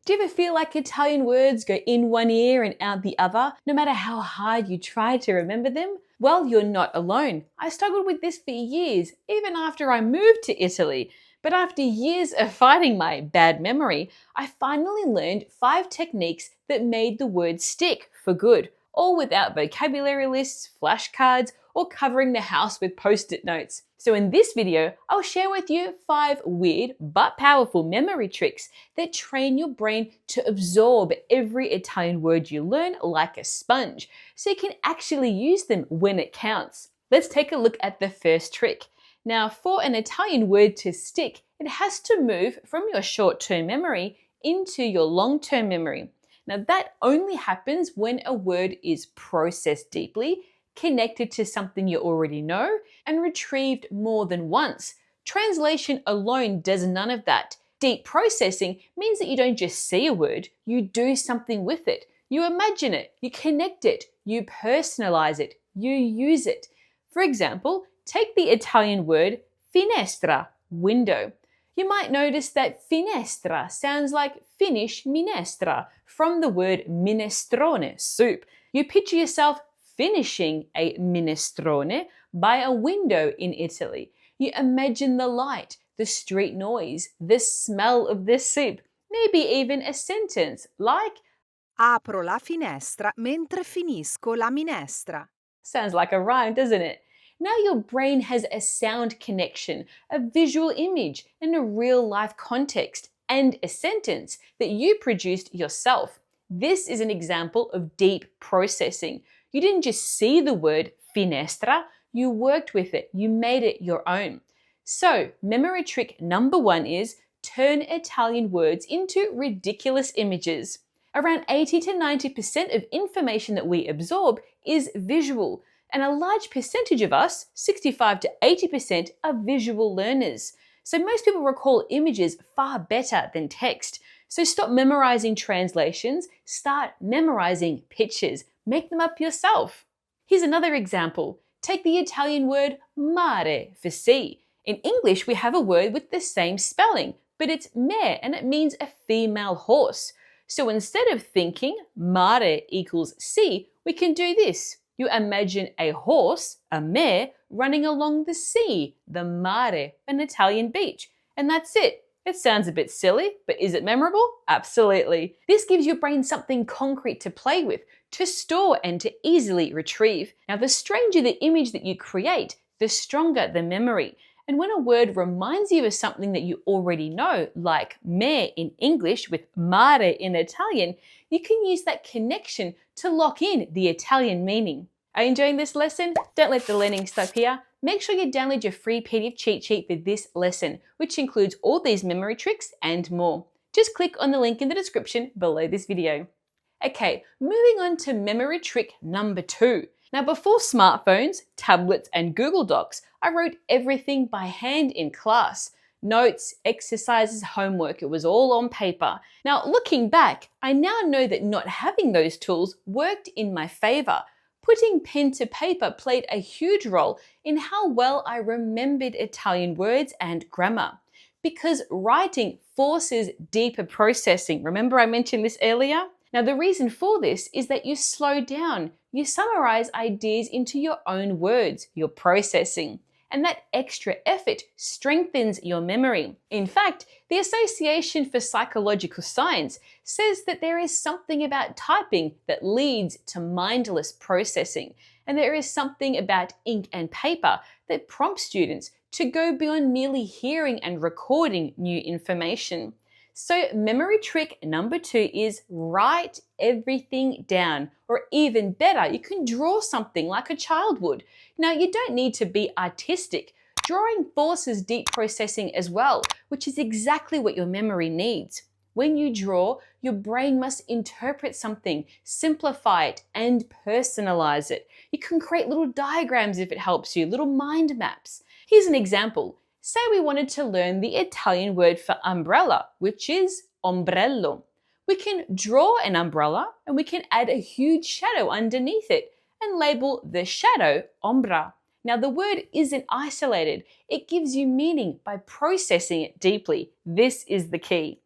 Do you ever feel like Italian words go in one ear and out the other, no matter how hard you try to remember them? Well, you're not alone. I struggled with this for years, even after I moved to Italy. But after years of fighting my bad memory, I finally learned 5 techniques that made the word stick for good, all without vocabulary lists, flashcards, or covering the house with post-it notes. So in this video, I'll share with you 5 weird but powerful memory tricks that train your brain to absorb every Italian word you learn like a sponge, so you can actually use them when it counts. Let's take a look at the first trick. Now, for an Italian word to stick, it has to move from your short-term memory into your long-term memory. Now, that only happens when a word is processed deeply, connected to something you already know, and retrieved more than once. Translation alone does none of that. Deep processing means that you don't just see a word, you do something with it. You imagine it, you connect it, you personalize it, you use it. For example, take the Italian word finestra, window. You might notice that finestra sounds like Finnish minestra from the word minestrone, soup. You picture yourself finishing a minestrone by a window in Italy. You imagine the light, the street noise, the smell of the soup, maybe even a sentence like Apro la finestra mentre finisco la minestra. Sounds like a rhyme, doesn't it? Now your brain has a sound connection, a visual image, and a real-life context, and a sentence that you produced yourself. This is an example of deep processing. You didn't just see the word finestra, you worked with it, you made it your own. So, memory trick number 1 is turn Italian words into ridiculous images. Around 80 to 90% of information that we absorb is visual, and a large percentage of us, 65 to 80%, are visual learners. So most people recall images far better than text. So stop memorizing translations, start memorizing pictures. Make them up yourself. Here's another example. Take the Italian word mare for sea. In English, we have a word with the same spelling, but it's mare and it means a female horse. So instead of thinking mare equals sea, we can do this. You imagine a horse, a mare, running along the sea, the mare, an Italian beach. And that's it. It sounds a bit silly, but is it memorable? Absolutely. This gives your brain something concrete to play with, to store and to easily retrieve. Now, the stranger the image that you create, the stronger the memory. And when a word reminds you of something that you already know, like mare in English with mare in Italian, you can use that connection to lock in the Italian meaning. Are you enjoying this lesson? Don't let the learning stop here. Make sure you download your free PDF cheat sheet for this lesson, which includes all these memory tricks and more. Just click on the link in the description below this video. Okay, moving on to memory trick number 2. Now, before smartphones, tablets, and Google Docs, I wrote everything by hand in class. Notes, exercises, homework, it was all on paper. Now, looking back, I now know that not having those tools worked in my favor. Putting pen to paper played a huge role in how well I remembered Italian words and grammar. Because writing forces deeper processing. Remember I mentioned this earlier? Now, the reason for this is that you slow down. You summarize ideas into your own words, your processing. And that extra effort strengthens your memory. In fact, the Association for Psychological Science says that there is something about typing that leads to mindless processing, and there is something about ink and paper that prompts students to go beyond merely hearing and recording new information. So memory trick number 2 is write everything down, or even better, you can draw something like a child would. Now, you don't need to be artistic. Drawing forces deep processing as well, which is exactly what your memory needs. When you draw, your brain must interpret something, simplify it, and personalize it. You can create little diagrams if it helps you, little mind maps. Here's an example. Say we wanted to learn the Italian word for umbrella, which is ombrello. We can draw an umbrella and we can add a huge shadow underneath it and label the shadow ombra. Now, the word isn't isolated. It gives you meaning by processing it deeply. This is the key.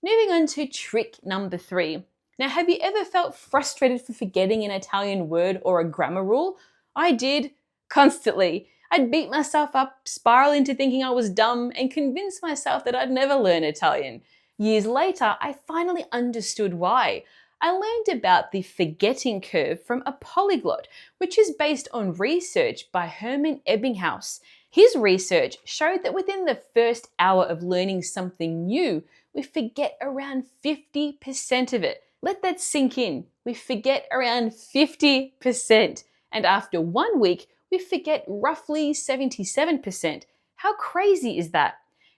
Moving on to trick number 3. Now, have you ever felt frustrated for forgetting an Italian word or a grammar rule? I did, constantly. I'd beat myself up, spiral into thinking I was dumb, and convince myself that I'd never learn Italian. Years later, I finally understood why. I learned about the forgetting curve from a polyglot, which is based on research by Herman Ebbinghaus. His research showed that within the first hour of learning something new, we forget around 50% of it. Let that sink in. We forget around 50%. And after 1 week, we forget roughly 77%. How crazy is that?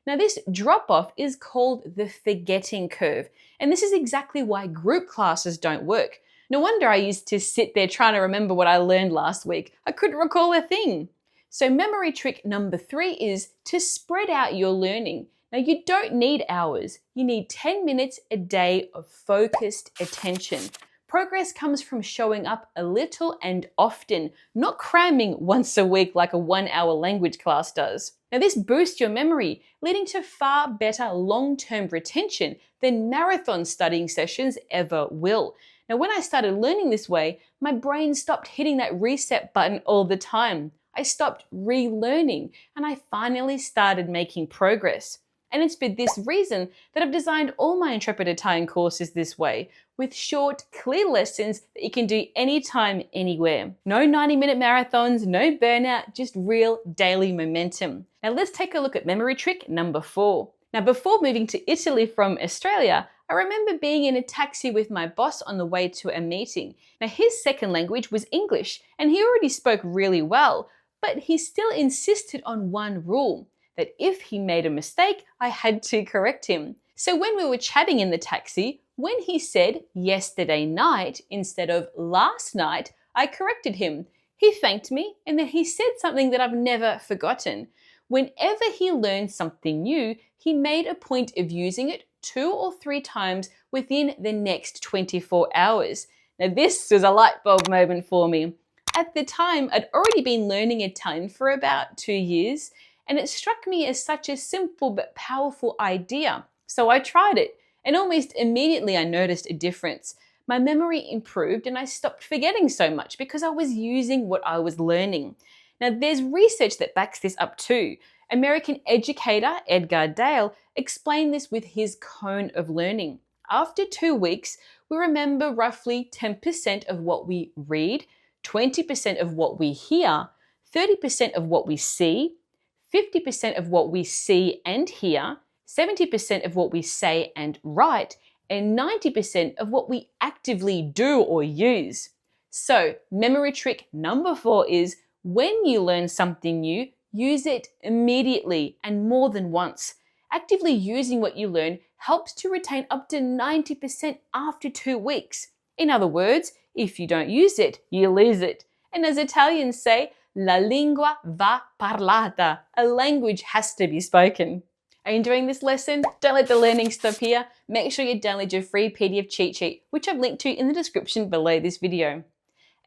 Now, this drop-off is called the forgetting curve, and this is exactly why group classes don't work. No wonder I used to sit there trying to remember what I learned last week. I couldn't recall a thing. So memory trick number 3 is to spread out your learning. Now, you don't need hours. You need 10 minutes a day of focused attention. Progress comes from showing up a little and often, not cramming once a week like a 1-hour language class does. Now, this boosts your memory, leading to far better long-term retention than marathon studying sessions ever will. Now, when I started learning this way, my brain stopped hitting that reset button all the time. I stopped relearning, and I finally started making progress. And it's for this reason that I've designed all my Intrepid Italian courses this way, with short, clear lessons that you can do anytime, anywhere. No 90-minute marathons, no burnout, just real daily momentum. Now let's take a look at memory trick number 4. Now, before moving to Italy from Australia, I remember being in a taxi with my boss on the way to a meeting. Now, his second language was English, and he already spoke really well, but he still insisted on one rule, that if he made a mistake, I had to correct him. So when we were chatting in the taxi, when he said yesterday night instead of last night, I corrected him. He thanked me, and then he said something that I've never forgotten. Whenever he learned something new, he made a point of using it 2 or 3 times within the next 24 hours. Now, this was a light bulb moment for me. At the time, I'd already been learning Italian for about 2 years, and it struck me as such a simple but powerful idea. So I tried it, and almost immediately I noticed a difference. My memory improved and I stopped forgetting so much because I was using what I was learning. Now, there's research that backs this up too. American educator Edgar Dale explained this with his cone of learning. After 2 weeks, we remember roughly 10% of what we read, 20% of what we hear, 30% of what we see, 50% of what we see and hear, 70% of what we say and write, and 90% of what we actively do or use. So, memory trick number 4 is when you learn something new, use it immediately and more than once. Actively using what you learn helps to retain up to 90% after 2 weeks. In other words, if you don't use it, you lose it. And as Italians say, la lingua va parlata. A language has to be spoken. Are you enjoying this lesson? Don't let the learning stop here. Make sure you download your free PDF cheat sheet, which I've linked to in the description below this video.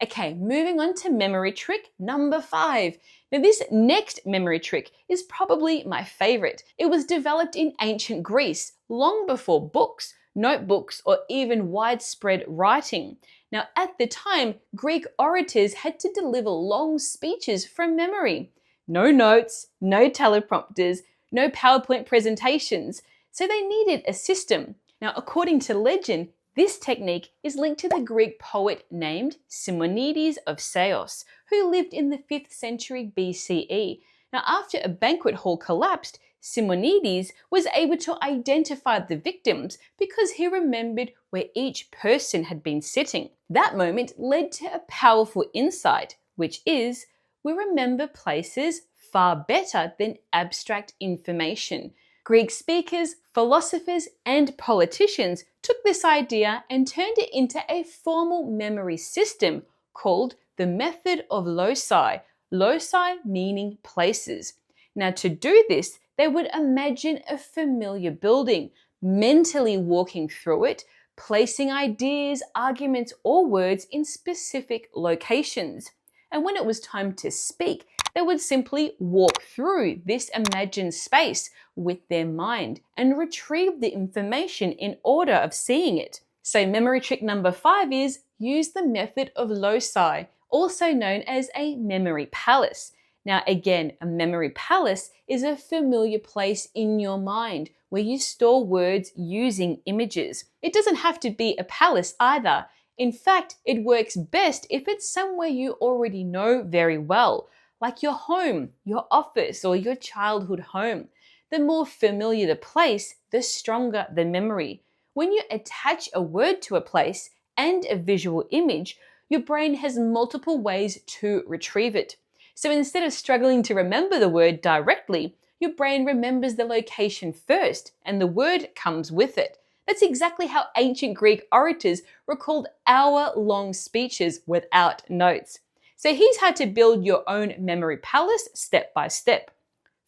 Okay, moving on to memory trick number 5. Now, this next memory trick is probably my favorite. It was developed in ancient Greece, long before books, notebooks, or even widespread writing. Now, at the time, Greek orators had to deliver long speeches from memory. No notes, no teleprompters, no PowerPoint presentations, so they needed a system. Now, according to legend, this technique is linked to the Greek poet named Simonides of Ceos, who lived in the 5th century BCE. Now, after a banquet hall collapsed, Simonides was able to identify the victims because he remembered where each person had been sitting. That moment led to a powerful insight, which is we remember places far better than abstract information. Greek speakers, philosophers, and politicians took this idea and turned it into a formal memory system called the method of loci, loci meaning places. Now, to do this, they would imagine a familiar building, mentally walking through it, placing ideas, arguments, or words in specific locations. And when it was time to speak, They would simply walk through this imagined space with their mind and retrieve the information in order of seeing it. So memory trick number 5 is use the method of loci, also known as a memory palace. Now again, a memory palace is a familiar place in your mind where you store words using images. It doesn't have to be a palace either. In fact, it works best if it's somewhere you already know very well, like your home, your office, or your childhood home. The more familiar the place, the stronger the memory. When you attach a word to a place and a visual image, your brain has multiple ways to retrieve it. So instead of struggling to remember the word directly, your brain remembers the location first and the word comes with it. That's exactly how ancient Greek orators recalled hour-long speeches without notes. So here's how to build your own memory palace step by step.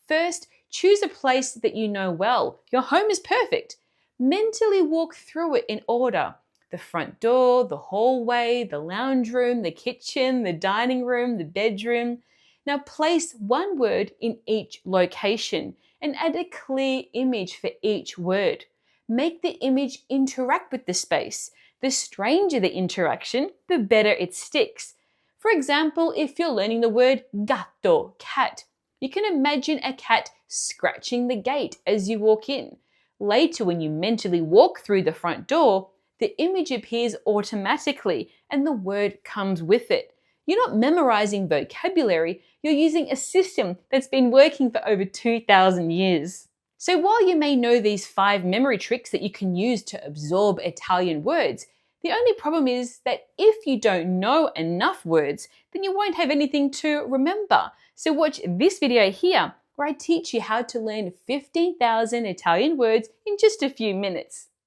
First, choose a place that you know well. Your home is perfect. Mentally walk through it in order. The front door, the hallway, the lounge room, the kitchen, the dining room, the bedroom. Now place one word in each location and add a clear image for each word. Make the image interact with the space. The stranger the interaction, the better it sticks. For example, if you're learning the word gatto, cat, you can imagine a cat scratching the gate as you walk in. Later, when you mentally walk through the front door, the image appears automatically and the word comes with it. You're not memorizing vocabulary, you're using a system that's been working for over 2,000 years. So while you may know these 5 memory tricks that you can use to absorb Italian words, the only problem is that if you don't know enough words, then you won't have anything to remember. So watch this video here where I teach you how to learn 15,000 Italian words in just a few minutes.